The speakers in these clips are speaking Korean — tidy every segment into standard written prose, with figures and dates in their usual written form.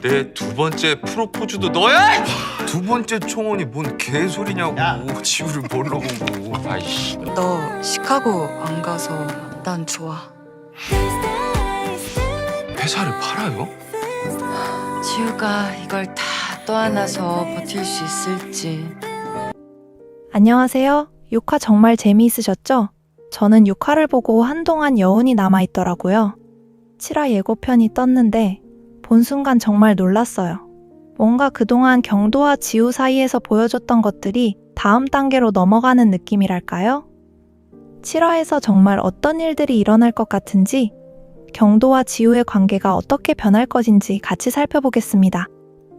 내 두 번째 프로포즈도 너야? 두 번째 청혼이 뭔 개소리냐고. 야. 지우를 뭘로 보고. 아이씨. 너 시카고 안 가서 난 좋아. 회사를 팔아요? 지우가 이걸 다 떠안아서 버틸 수 있을지. 안녕하세요. 6화 정말 재미있으셨죠? 저는 6화를 보고 한동안 여운이 남아있더라고요. 7화 예고편이 떴는데 본 순간 정말 놀랐어요. 뭔가 그동안 경도와 지우 사이에서 보여줬던 것들이 다음 단계로 넘어가는 느낌이랄까요? 7화에서 정말 어떤 일들이 일어날 것 같은지, 경도와 지우의 관계가 어떻게 변할 것인지 같이 살펴보겠습니다.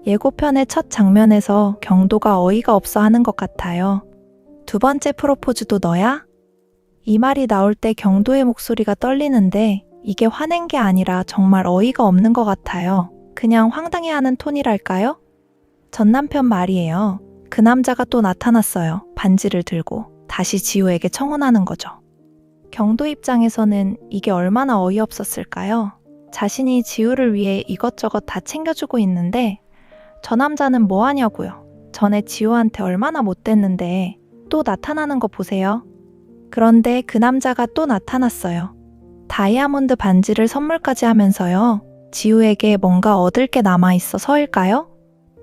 예고편의 첫 장면에서 경도가 어이가 없어 하는 것 같아요. 두 번째 프로포즈도 너야? 이 말이 나올 때 경도의 목소리가 떨리는데 이게 화낸 게 아니라 정말 어이가 없는 것 같아요. 그냥 황당해하는 톤이랄까요? 전 남편 말이에요. 그 남자가 또 나타났어요. 반지를 들고 다시 지우에게 청혼하는 거죠. 경도 입장에서는 이게 얼마나 어이없었을까요? 자신이 지우를 위해 이것저것 다 챙겨주고 있는데 저 남자는 뭐 하냐고요. 전에 지우한테 얼마나 못됐는데 또 나타나는 거 보세요. 그런데 그 남자가 또 나타났어요. 다이아몬드 반지를 선물까지 하면서요. 지우에게 뭔가 얻을 게 남아있어서일까요?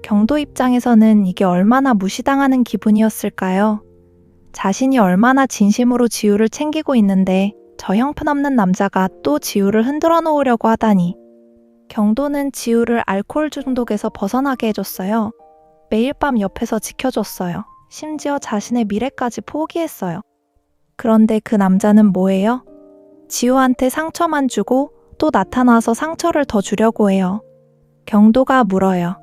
경도 입장에서는 이게 얼마나 무시당하는 기분이었을까요? 자신이 얼마나 진심으로 지우를 챙기고 있는데 저 형편없는 남자가 또 지우를 흔들어 놓으려고 하다니. 경도는 지우를 알코올 중독에서 벗어나게 해줬어요. 매일 밤 옆에서 지켜줬어요. 심지어 자신의 미래까지 포기했어요. 그런데 그 남자는 뭐예요? 지우한테 상처만 주고 또 나타나서 상처를 더 주려고 해요. 경도가 물어요.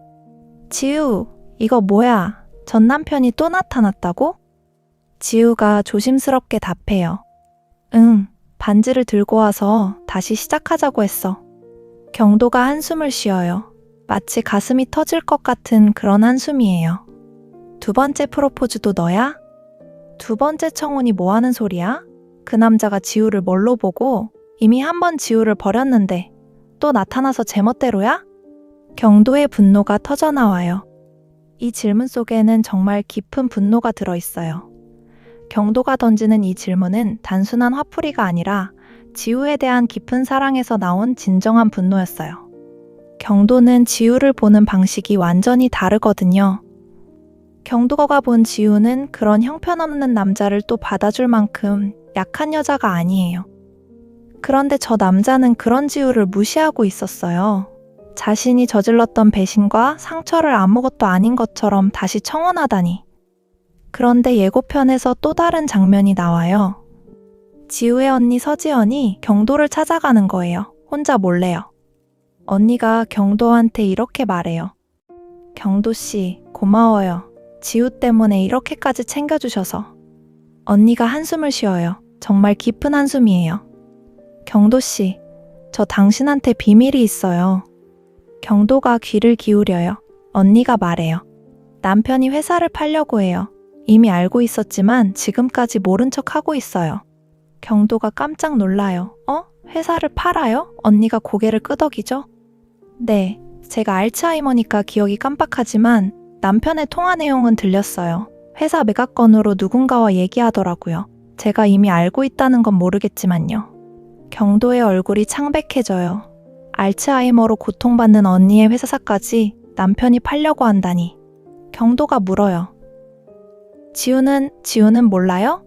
지우, 이거 뭐야? 전 남편이 또 나타났다고? 지우가 조심스럽게 답해요. 응, 반지를 들고 와서 다시 시작하자고 했어. 경도가 한숨을 쉬어요. 마치 가슴이 터질 것 같은 그런 한숨이에요. 두 번째 프로포즈도 너야? 두 번째 청혼이 뭐 하는 소리야? 그 남자가 지우를 뭘로 보고 이미 한 번 지우를 버렸는데 또 나타나서 제멋대로야? 경도의 분노가 터져나와요. 이 질문 속에는 정말 깊은 분노가 들어있어요. 경도가 던지는 이 질문은 단순한 화풀이가 아니라 지우에 대한 깊은 사랑에서 나온 진정한 분노였어요. 경도는 지우를 보는 방식이 완전히 다르거든요. 경도가 본 지우는 그런 형편없는 남자를 또 받아줄 만큼 약한 여자가 아니에요. 그런데 저 남자는 그런 지우를 무시하고 있었어요. 자신이 저질렀던 배신과 상처를 아무것도 아닌 것처럼 다시 청혼하다니. 그런데 예고편에서 또 다른 장면이 나와요. 지우의 언니 서지연이 경도를 찾아가는 거예요. 혼자 몰래요. 언니가 경도한테 이렇게 말해요. 경도씨, 고마워요. 지우 때문에 이렇게까지 챙겨주셔서. 언니가 한숨을 쉬어요. 정말 깊은 한숨이에요. 경도씨, 저 당신한테 비밀이 있어요. 경도가 귀를 기울여요. 언니가 말해요. 남편이 회사를 팔려고 해요. 이미 알고 있었지만 지금까지 모른 척 하고 있어요. 경도가 깜짝 놀라요. 회사를 팔아요? 언니가 고개를 끄덕이죠? 네, 제가 알츠하이머니까 기억이 깜빡하지만 남편의 통화 내용은 들렸어요. 회사 매각건으로 누군가와 얘기하더라고요. 제가 이미 알고 있다는 건 모르겠지만요. 경도의 얼굴이 창백해져요. 알츠하이머로 고통받는 언니의 회사사까지 남편이 팔려고 한다니. 경도가 물어요. 지우는 몰라요?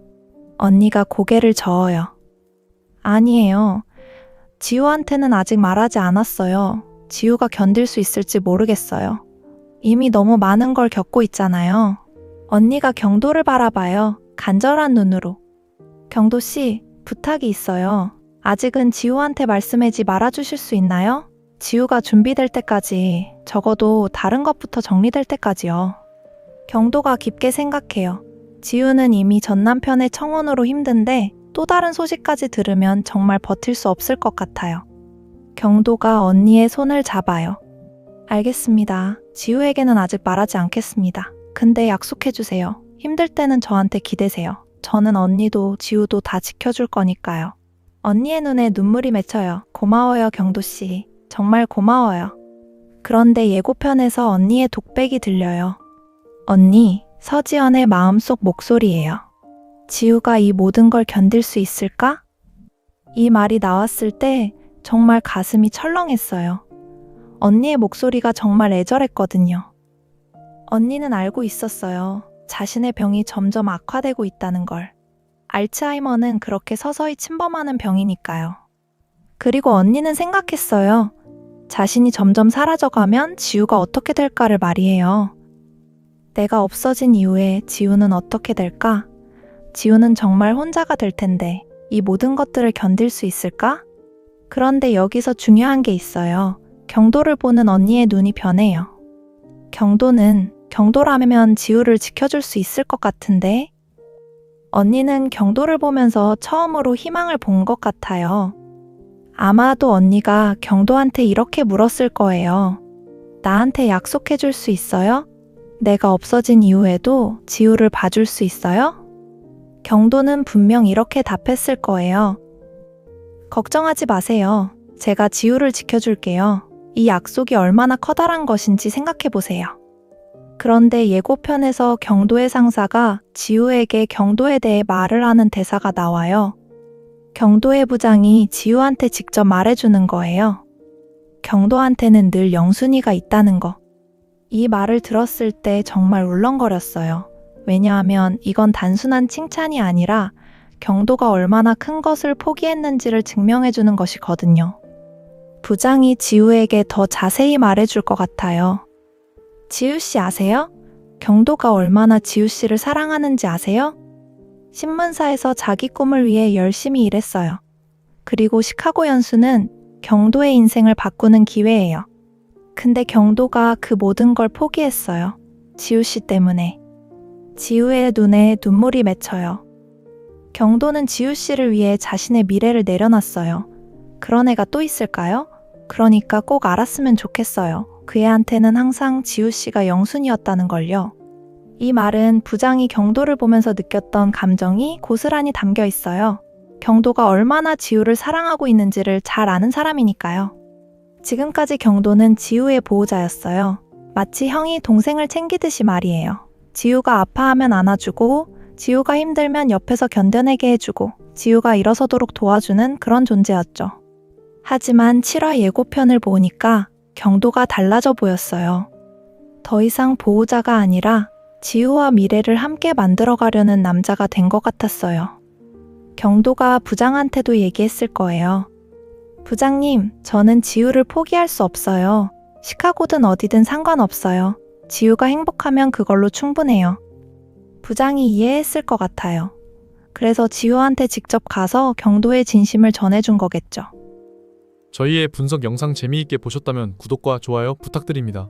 언니가 고개를 저어요. 아니에요. 지우한테는 아직 말하지 않았어요. 지우가 견딜 수 있을지 모르겠어요. 이미 너무 많은 걸 겪고 있잖아요. 언니가 경도를 바라봐요. 간절한 눈으로. 경도씨, 부탁이 있어요. 아직은 지우한테 말씀하지 말아주실 수 있나요? 지우가 준비될 때까지, 적어도 다른 것부터 정리될 때까지요. 경도가 깊게 생각해요. 지우는 이미 전 남편의 청혼으로 힘든데 또 다른 소식까지 들으면 정말 버틸 수 없을 것 같아요. 경도가 언니의 손을 잡아요. 알겠습니다. 지우에게는 아직 말하지 않겠습니다. 근데 약속해주세요. 힘들 때는 저한테 기대세요. 저는 언니도 지우도 다 지켜줄 거니까요. 언니의 눈에 눈물이 맺혀요. 고마워요, 경도씨. 정말 고마워요. 그런데 예고편에서 언니의 독백이 들려요. 언니, 서지연의 마음속 목소리예요. 지우가 이 모든 걸 견딜 수 있을까? 이 말이 나왔을 때 정말 가슴이 철렁했어요. 언니의 목소리가 정말 애절했거든요. 언니는 알고 있었어요. 자신의 병이 점점 악화되고 있다는 걸. 알츠하이머는 그렇게 서서히 침범하는 병이니까요. 그리고 언니는 생각했어요. 자신이 점점 사라져가면 지우가 어떻게 될까를 말이에요. 내가 없어진 이후에 지우는 어떻게 될까? 지우는 정말 혼자가 될 텐데 이 모든 것들을 견딜 수 있을까? 그런데 여기서 중요한 게 있어요. 경도를 보는 언니의 눈이 변해요. 경도라면 지우를 지켜줄 수 있을 것 같은데? 언니는 경도를 보면서 처음으로 희망을 본 것 같아요. 아마도 언니가 경도한테 이렇게 물었을 거예요. 나한테 약속해 줄 수 있어요? 내가 없어진 이후에도 지우를 봐줄 수 있어요? 경도는 분명 이렇게 답했을 거예요. 걱정하지 마세요. 제가 지우를 지켜줄게요. 이 약속이 얼마나 커다란 것인지 생각해 보세요. 그런데 예고편에서 경도의 상사가 지우에게 경도에 대해 말을 하는 대사가 나와요. 경도의 부장이 지우한테 직접 말해주는 거예요. 경도한테는 늘 영순이가 있다는 거. 이 말을 들었을 때 정말 울렁거렸어요. 왜냐하면 이건 단순한 칭찬이 아니라 경도가 얼마나 큰 것을 포기했는지를 증명해주는 것이거든요. 부장이 지우에게 더 자세히 말해줄 것 같아요. 지우 씨 아세요? 경도가 얼마나 지우 씨를 사랑하는지 아세요? 신문사에서 자기 꿈을 위해 열심히 일했어요. 그리고 시카고 연수는 경도의 인생을 바꾸는 기회예요. 근데 경도가 그 모든 걸 포기했어요. 지우 씨 때문에. 지우의 눈에 눈물이 맺혀요. 경도는 지우 씨를 위해 자신의 미래를 내려놨어요. 그런 애가 또 있을까요? 그러니까 꼭 알았으면 좋겠어요. 그 애한테는 항상 지우 씨가 영순이었다는 걸요. 이 말은 부장이 경도를 보면서 느꼈던 감정이 고스란히 담겨 있어요. 경도가 얼마나 지우를 사랑하고 있는지를 잘 아는 사람이니까요. 지금까지 경도는 지우의 보호자였어요. 마치 형이 동생을 챙기듯이 말이에요. 지우가 아파하면 안아주고, 지우가 힘들면 옆에서 견뎌내게 해주고, 지우가 일어서도록 도와주는 그런 존재였죠. 하지만 7화 예고편을 보니까 경도가 달라져 보였어요. 더 이상 보호자가 아니라 지우와 미래를 함께 만들어가려는 남자가 된 것 같았어요. 경도가 부장한테도 얘기했을 거예요. 부장님, 저는 지우를 포기할 수 없어요. 시카고든 어디든 상관없어요. 지우가 행복하면 그걸로 충분해요. 부장이 이해했을 것 같아요. 그래서 지우한테 직접 가서 경도의 진심을 전해준 거겠죠. 저희의 분석 영상 재미있게 보셨다면 구독과 좋아요 부탁드립니다.